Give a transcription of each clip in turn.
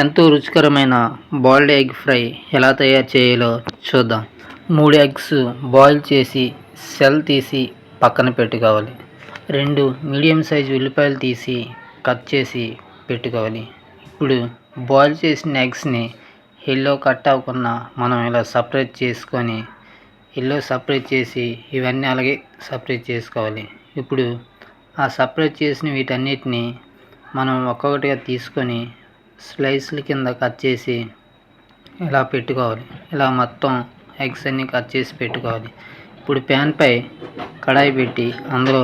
ఎంతో రుచికరమైన boiled egg fry ఎలా తయారు చేయాలో చూద్దాం. 3 ఎగ్స్ బాయిల్ చేసి సెల్ తీసి పక్కన పెట్టుకోవాలి. 2 మీడియం సైజు ఉల్లిపాయలు తీసి కట్ చేసి పెట్టుకోవాలి. ఇప్పుడు బాయిల్ చేసిన ఎగ్స్ని ఎల్లో కట్ అవ్వకుండా మనం ఇలా సపరేట్ చేసుకొని ఎల్లో సపరేట్ చేసి ఇవన్నీ అలాగే సపరేట్ చేసుకోవాలి. ఇప్పుడు ఆ సపరేట్ చేసిన వీటన్నిటిని మనం ఒక్కొక్కటిగా తీసుకొని స్లైస్ల కింద కట్ చేసి ఇలా పెట్టుకోవాలి. ఇలా మొత్తం ఎగ్స్ అన్నీ కట్ చేసి పెట్టుకోవాలి. ఇప్పుడు ప్యాన్పై కడాయి పెట్టి అందులో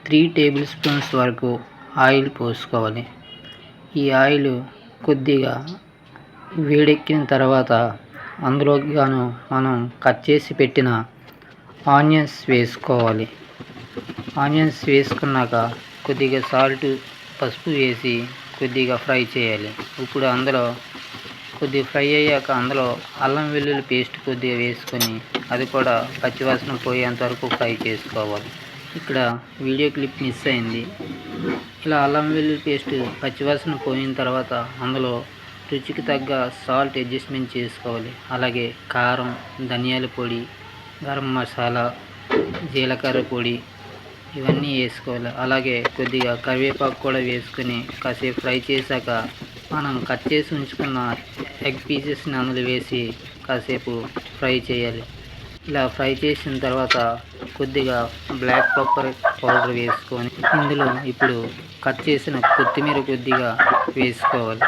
3 టేబుల్ స్పూన్స్ వరకు ఆయిల్ పోసుకోవాలి. ఈ ఆయిల్ కొద్దిగా వేడెక్కిన తర్వాత అందులోకి గాను మనం కట్ చేసి పెట్టిన ఆనియన్స్ వేసుకోవాలి. ఆనియన్స్ వేసుకున్నాక కొద్దిగా సాల్ట్, పసుపు వేసి కొద్దిగా ఫ్రై చేయాలి. ఇప్పుడు అందులో కొద్దిగా ఫ్రై అయ్యాక అందులో అల్లం వెల్లుల్లి పేస్ట్ కొద్దిగా వేసుకొని అది కూడా పచ్చివాసన పోయేంత వరకు ఫ్రై చేసుకోవాలి. ఇక్కడ వీడియో క్లిప్ మిస్ అయింది. ఇలా అల్లం వెల్లుల్లి పేస్ట్ పచ్చివాసన పోయిన తర్వాత అందులో రుచికి తగ్గ సాల్ట్ అడ్జస్ట్మెంట్ చేసుకోవాలి. అలాగే కారం, ధనియాల పొడి, గరం మసాలా, జీలకర్ర పొడి ఇవన్నీ వేసుకోవాలి. అలాగే కొద్దిగా కరివేపాకు కూడా వేసుకొని కాసేపు ఫ్రై చేశాక మనం కట్ చేసి ఉంచుకున్న ఎగ్ పీసెస్ని అందులో వేసి కాసేపు ఫ్రై చేయాలి. ఇలా ఫ్రై చేసిన తర్వాత కొద్దిగా బ్లాక్ పెప్పర్ పౌడర్ వేసుకొని ఇందులో ఇప్పుడు కట్ చేసిన కొత్తిమీర కొద్దిగా వేసుకోవాలి.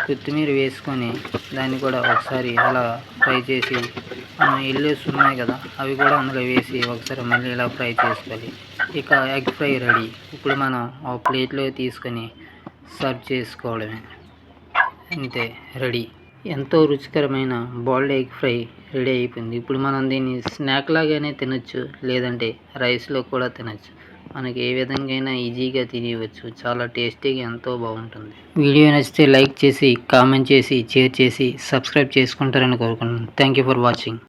కొత్తిమీర వేసుకొని దాన్ని కూడా ఒకసారి అలా ఫ్రై చేసి ఎల్లోస్ ఉన్నాయి కదా అవి కూడా అందులో వేసి ఒకసారి మళ్ళీ ఇలా ఫ్రై చేసుకోవాలి. ఇక ఎగ్ ఫ్రై రెడీ. ఇప్పుడు మనం ఒక ప్లేట్లో తీసుకొని సర్వ్ చేసుకోవడమే. అంతే, రెడీ. ఎంతో రుచికరమైన బాయిల్డ్ ఎగ్ ఫ్రై రెడీ అయిపోయింది. ఇప్పుడు మనం దీన్ని స్నాక్ లాగానే తినొచ్చు, లేదంటే రైస్లో కూడా తినొచ్చు. మనకి ఏ విధంగా అయినా ఈజీగా తినేయవచ్చు. చాలా టేస్టీగా ఎంతో బాగుంటుంది. వీడియో నచ్చితే లైక్ చేసి, కామెంట్ చేసి, షేర్ చేసి, సబ్స్క్రైబ్ చేసుకుంటారని కోరుకుంటున్నాను. Thank you for watching.